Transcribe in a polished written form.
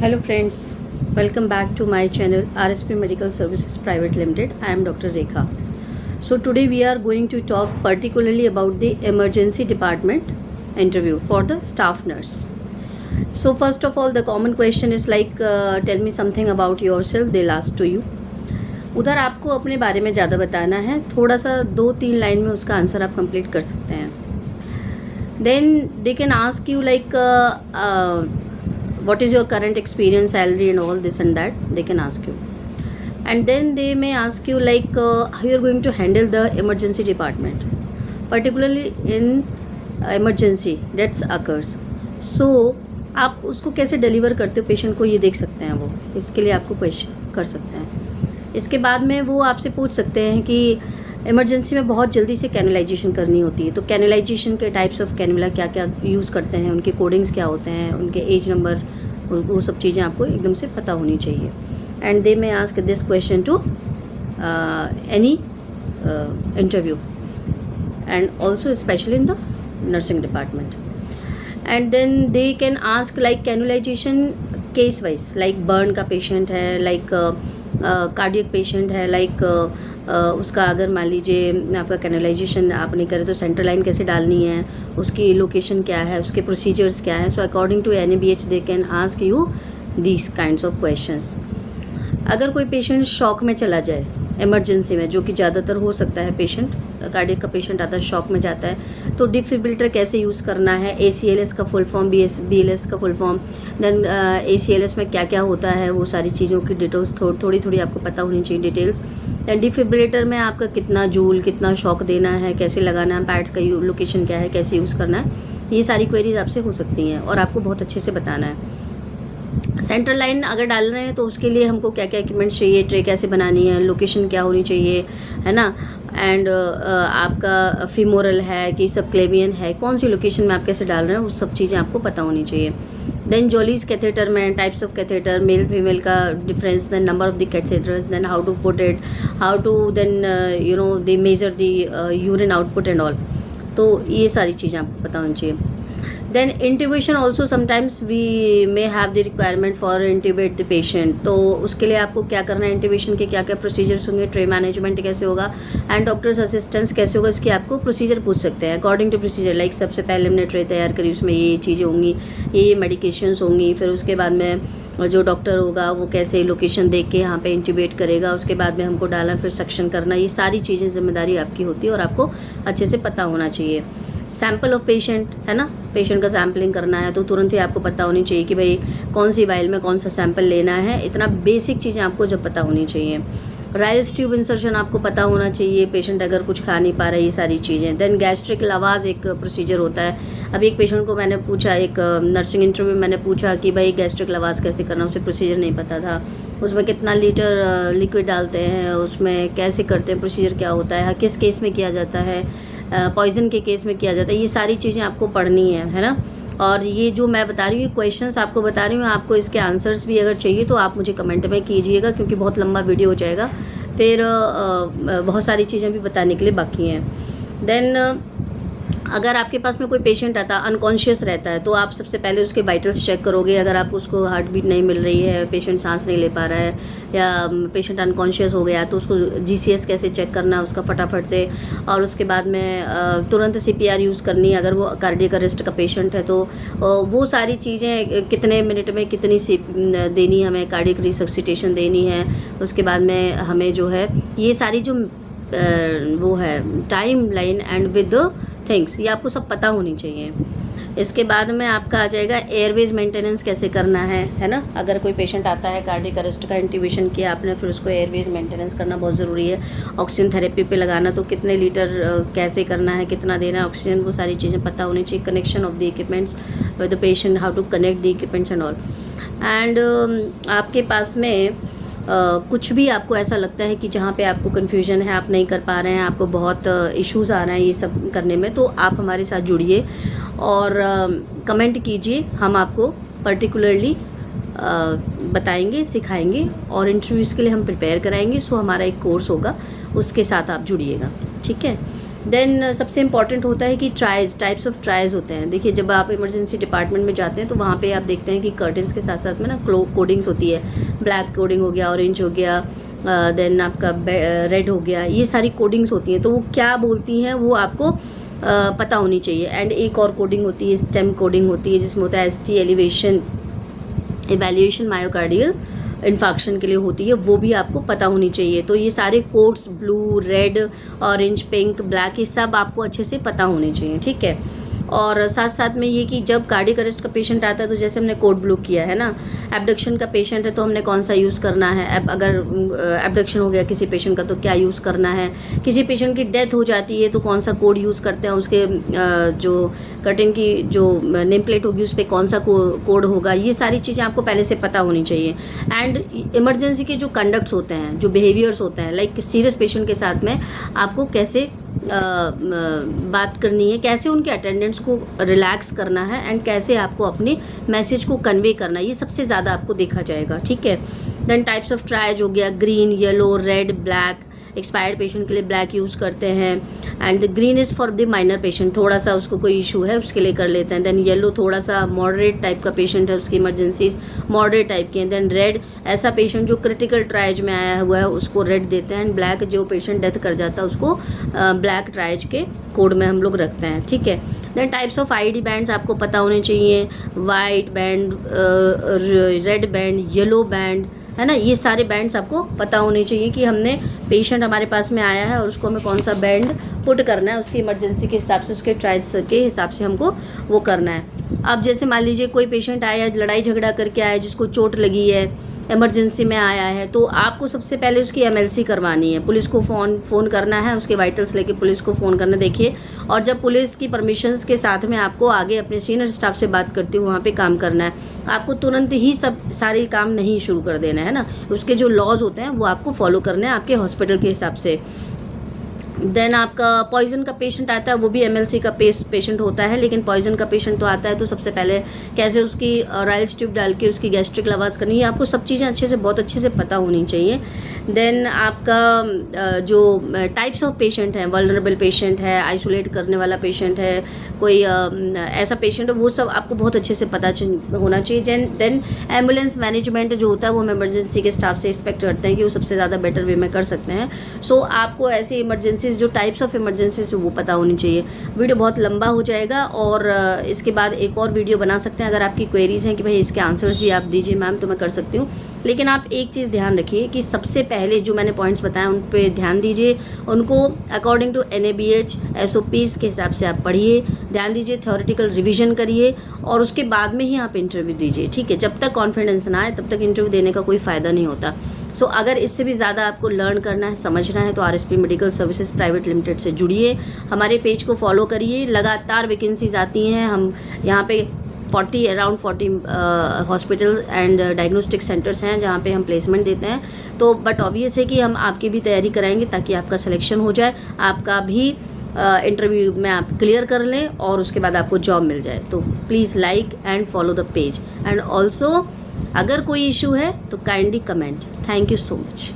Hello friends, welcome back to my channel RSP Medical Services Private Limited. I am Dr. Rekha. So today we are going to talk particularly about the emergency department interview for the staff nurse. So first of all, the common question is like tell me something about yourself. They'll ask to you. उधर आपको अपने बारे में ज़्यादा बताना है, थोड़ा सा 2-3 लाइन में उसका आंसर आप कंप्लीट कर सकते हैं. Then they can ask you like what is your current experience, salary and all this and that. They can ask you. And then they may ask you like how you are going to handle the emergency department, particularly in emergency that occurs. So आप उसको कैसे deliver करते हो patient को, ये देख सकते हैं वो. इसके लिए आपको क्वेश्चन कर सकते हैं. इसके बाद में वो आपसे पूछ सकते हैं कि इमरजेंसी में बहुत जल्दी से कैनुलाइजेशन करनी होती है, तो कैनुलाइजेशन के टाइप्स ऑफ कैनुला क्या क्या यूज़ करते हैं, उनके कोडिंग्स क्या होते हैं, उनके एज नंबर, वो सब चीज़ें आपको एकदम से पता होनी चाहिए. And they may ask this question to any interview and also specially in the nursing department. And then they can ask like cannulization case wise, like burn का पेशेंट है, लाइक कार्डियक पेशेंट है, like उसका अगर मान लीजिए आपका कैनुलाइजेशन आप नहीं करें तो सेंट्रल लाइन कैसे डालनी है, उसकी लोकेशन क्या है, उसके प्रोसीजर्स क्या हैं. So according to NABH they can ask you these kinds of questions. अगर कोई पेशेंट शॉक में चला जाए इमरजेंसी में, जो कि ज़्यादातर हो सकता है, पेशेंट कार्डियक का पेशेंट आता है शॉक में जाता है, तो डिफिब्रिलेटर कैसे यूज़ करना है, ACLS का फुल फॉर्म, BLS का फुल फॉर्म, देन ACLS में क्या क्या होता है, वो सारी चीज़ों की डिटेल्स थोड़ी थोड़ी आपको पता होनी चाहिए डिटेल्स. दैन डिफिब्रिलेटर में आपका कितना जूल, कितना शॉक देना है, कैसे लगाना है, पैड्स का लोकेशन क्या है, कैसे यूज़ करना है, ये सारी क्वेरीज आपसे हो सकती हैं और आपको बहुत अच्छे से बताना है. सेंट्रल लाइन अगर डाल रहे हैं तो उसके लिए हमको क्या क्या इक्विपमेंट्स चाहिए, ट्रे कैसे बनानी है, लोकेशन क्या होनी चाहिए, है ना. एंड आपका फीमोरल है कि सब क्लेवियन है, कौन सी लोकेशन में आप कैसे डाल रहे हैं, वो सब चीज़ें आपको पता होनी चाहिए. देन जोलीज कैथेटर में types of catheter, male female का difference, then number of the catheters, then how to put it, how to then you know they measure the urine output and all. तो ये सारी चीज़ें आपको पता होनी चाहिए. Then intubation also sometimes we may have the requirement for intubate the patient. तो उसके लिए आपको क्या करना है, इंट्यूबेशन के क्या क्या प्रोसीजर्स होंगे, ट्रे मैनेजमेंट कैसे होगा, एंड डॉक्टर्स असिस्टेंस कैसे होगा, इसकी आपको प्रोसीजर पूछ सकते हैं अकॉर्डिंग टू प्रोसीजर. लाइक सबसे पहले हमने ट्रे तैयार करी, उसमें ये चीज़ें होंगी, ये मेडिकेशंस होंगी, फिर उसके बाद में जो डॉक्टर होगा वो कैसे लोकेशन देख के यहाँ पे इंट्यूबेट करेगा, उसके बाद में हमको डालना, फिर सक्शन करना, ये सारी चीज़ें जिम्मेदारी आपकी होती है और आपको अच्छे से पता होना चाहिए. सैम्पल ऑफ पेशेंट है ना, पेशेंट का सैम्पलिंग करना है तो तुरंत ही आपको पता होनी चाहिए कि भाई कौन सी वाइल में कौन सा सैंपल लेना है. इतना बेसिक चीज़ें आपको जब पता होनी चाहिए. राइल्स ट्यूब इंसर्शन आपको पता होना चाहिए, पेशेंट अगर कुछ खा नहीं पा रहा है, ये सारी चीज़ें. देन गैस्ट्रिक लवाज एक प्रोसीजर होता है. अभी एक पेशेंट को मैंने पूछा, एक नर्सिंग इंटरव्यू में मैंने पूछा कि भाई गैस्ट्रिक लवाज कैसे करना, उसे प्रोसीजर नहीं पता था. उसमें कितना लीटर लिक्विड डालते हैं, उसमें कैसे करते हैं, प्रोसीजर क्या होता है, किस केस में किया जाता है, पॉइजन के केस में किया जाता है, ये सारी चीज़ें आपको पढ़नी है ना. और ये जो मैं बता रही हूँ क्वेश्चंस आपको बता रही हूँ, आपको इसके आंसर्स भी अगर चाहिए तो आप मुझे कमेंट में कीजिएगा, क्योंकि बहुत लंबा वीडियो हो जाएगा, फिर बहुत सारी चीज़ें भी बताने के लिए बाकी हैं. देन अगर आपके पास में कोई पेशेंट आता अनकॉन्शियस रहता है तो आप सबसे पहले उसके वाइटल्स चेक करोगे. अगर आप उसको हार्ट बीट नहीं मिल रही है, पेशेंट सांस नहीं ले पा रहा है, या पेशेंट अनकॉन्शियस हो गया, तो उसको GCS कैसे चेक करना है उसका फटाफट से. और उसके बाद में तुरंत CPR यूज़ करनी है अगर वो कार्डियक अरेस्ट का पेशेंट है तो. वो सारी चीज़ें कितने मिनट में कितनी देनी, हमें कार्डियक रिसब्सिटेशन देनी है, उसके बाद में हमें जो है ये सारी जो वो है time line and with things, ये आपको सब पता होनी चाहिए. इसके बाद में आपका आ जाएगा एयरवेज मेंटेनेंस कैसे करना है ना. अगर कोई पेशेंट आता है कार्डियक अरेस्ट का, इंट्यूबेशन किया आपने, फिर उसको एयरवेज मेंटेनेंस करना बहुत ज़रूरी है. ऑक्सीजन थेरेपी पे लगाना तो कितने लीटर कैसे करना है, कितना देना है ऑक्सीजन, वो सारी चीज़ें पता होनी चाहिए. Connection of the equipments with the patient, how to connect the equipments and all. And आपके पास में कुछ भी आपको ऐसा लगता है कि जहाँ पे आपको कन्फ्यूजन है, आप नहीं कर पा रहे हैं, आपको बहुत इश्यूज़ आ रहे हैं ये सब करने में, तो आप हमारे साथ जुड़िए और कमेंट कीजिए. हम आपको पर्टिकुलरली बताएंगे, सिखाएंगे और इंटरव्यूज़ के लिए हम प्रिपेयर कराएंगे. सो हमारा एक कोर्स होगा, उसके साथ आप जुड़िएगा, ठीक है. देन सबसे इम्पॉर्टेंट होता है कि ट्राइज, टाइप्स ऑफ ट्राइज होते हैं। देखिए जब आप इमरजेंसी डिपार्टमेंट में जाते हैं तो वहाँ पे आप देखते हैं कि कर्टन्स के साथ साथ में ना कोडिंग्स होती है। ब्लैक कोडिंग हो गया, ऑरेंज हो गया, देन आपका रेड हो गया, ये सारी कोडिंग्स होती हैं। तो वो क्या बोलती हैं वो आपको पता होनी चाहिए। एंड एक और कोडिंग होती है, स्टेम कोडिंग होती है, जिसमें होता है ST elevation evaluation myocardial infarction के लिए होती है, वो भी आपको पता होनी चाहिए। तो ये सारे codes blue, red, orange, pink, black, ये सब आपको अच्छे से पता होने चाहिए, ठीक है। और साथ साथ में ये कि जब कार्डियक अरेस्ट का पेशेंट आता है तो जैसे हमने कोड ब्लू किया है ना, एब्डक्शन का पेशेंट है तो हमने कौन सा यूज़ करना है, अगर एब्डक्शन हो गया किसी पेशेंट का तो क्या यूज़ करना है, किसी पेशेंट की डेथ हो जाती है तो कौन सा कोड यूज़ करते हैं, उसके जो कर्टन की जो नेम प्लेट होगी उस पर कौन सा कोड होगा, ये सारी चीज़ें आपको पहले से पता होनी चाहिए। एंड इमरजेंसी के जो कंडक्ट्स होते हैं, जो बिहेवियर्स होते हैं, लाइक सीरियस पेशेंट के साथ में आपको कैसे बात करनी है, कैसे उनके अटेंडेंट्स को रिलैक्स करना है, एंड कैसे आपको अपने मैसेज को कन्वे करना है, ये सबसे ज़्यादा आपको देखा जाएगा, ठीक है। देन टाइप्स ऑफ ट्राइज हो गया, green, yellow, red, black. Expired patient के लिए ब्लैक यूज़ करते हैं। And the green is for the minor patient, थोड़ा सा उसको कोई इशू है उसके लिए कर लेते हैं। देन येलो थोड़ा सा मॉडरेट टाइप का पेशेंट है, उसकी इमरजेंसीज मॉडरेट टाइप की हैं। देन रेड ऐसा पेशेंट जो क्रिटिकल ट्राइज में आया हुआ है उसको रेड देते हैं। एंड ब्लैक जो पेशेंट डेथ कर जाता है उसको ब्लैक ट्राइज के कोड में हम लोग रखते हैं, ठीक है। Then types of ID bands आपको पता होने चाहिए, white band, red band, yellow band, है ना, ये सारे बैंड्स आपको पता होने चाहिए कि हमने पेशेंट हमारे पास में आया है और उसको हमें कौन सा बैंड पुट करना है, उसकी इमरजेंसी के हिसाब से, उसके ट्राइस के हिसाब से हमको वो करना है। अब जैसे मान लीजिए कोई पेशेंट आया, लड़ाई झगड़ा करके आया, जिसको चोट लगी है, इमरजेंसी में आया है, तो आपको सबसे पहले उसकी MLC करवानी है, पुलिस को फ़ोन करना है, उसके वाइटल्स लेके पुलिस को फ़ोन करना। देखिए, और जब पुलिस की परमिशंस के साथ में आपको आगे अपने सीनियर स्टाफ से बात करते हुए वहाँ पे काम करना है। आपको तुरंत ही सब सारे काम नहीं शुरू कर देना है ना, उसके जो लॉज होते हैं वो आपको फॉलो करने हैं आपके हॉस्पिटल के हिसाब से। देन आपका पॉइजन का पेशेंट आता है, वो भी MLC का पेशेंट होता है, लेकिन पॉइजन का पेशेंट तो आता है तो सबसे पहले कैसे उसकी राइल्स ट्यूब डाल के उसकी गैस्ट्रिक लवास करनी है, आपको सब चीज़ें अच्छे से, बहुत अच्छे से पता होनी चाहिए। देन आपका जो टाइप्स ऑफ पेशेंट हैं, वल्नरेबल पेशेंट है, आइसोलेट करने वाला पेशेंट है, कोई ऐसा पेशेंट है, वो सब आपको बहुत अच्छे से पता होना चाहिए। देन एम्बुलेंस मैनेजमेंट जो होता है वो हम इमरजेंसी के स्टाफ से एक्सपेक्ट करते हैं कि वो सबसे ज़्यादा बेटर वे में कर सकते हैं। सो आपको ऐसी इमरजेंसीज, जो टाइप्स ऑफ इमरजेंसीज वो पता होनी चाहिए। वीडियो बहुत लंबा हो जाएगा और इसके बाद एक और वीडियो बना सकते हैं। अगर आपकी क्वेरीज हैं कि भाई इसके आंसर्स भी आप दीजिए मैम, तो मैं कर सकती हूँ। लेकिन आप एक चीज़ ध्यान रखिए कि सबसे पहले जो मैंने पॉइंट्स बताए उन पे ध्यान दीजिए, उनको अकॉर्डिंग टू NABH SOPs के हिसाब से आप पढ़िए, ध्यान दीजिए, थ्योरेटिकल रिवीजन करिए और उसके बाद में ही आप इंटरव्यू दीजिए, ठीक है। जब तक कॉन्फिडेंस ना आए तब तक इंटरव्यू देने का कोई फ़ायदा नहीं होता। सो अगर इससे भी ज़्यादा आपको लर्न करना है, समझना है, तो RSP medical services private limited से जुड़िए, हमारे पेज को फॉलो करिए। लगातार वैकेंसीज आती हैं, हम यहाँ पे around 40 hospital and diagnostic centres हैं जहाँ पे हम प्लेसमेंट देते हैं। तो बट ऑब्वियस है कि हम आपकी भी तैयारी कराएंगे ताकि आपका सिलेक्शन हो जाए, आपका भी इंटरव्यू में आप क्लियर कर लें और उसके बाद आपको जॉब मिल जाए। तो please like and follow the page, and also अगर कोई इशू है तो kindly comment. Thank you so much.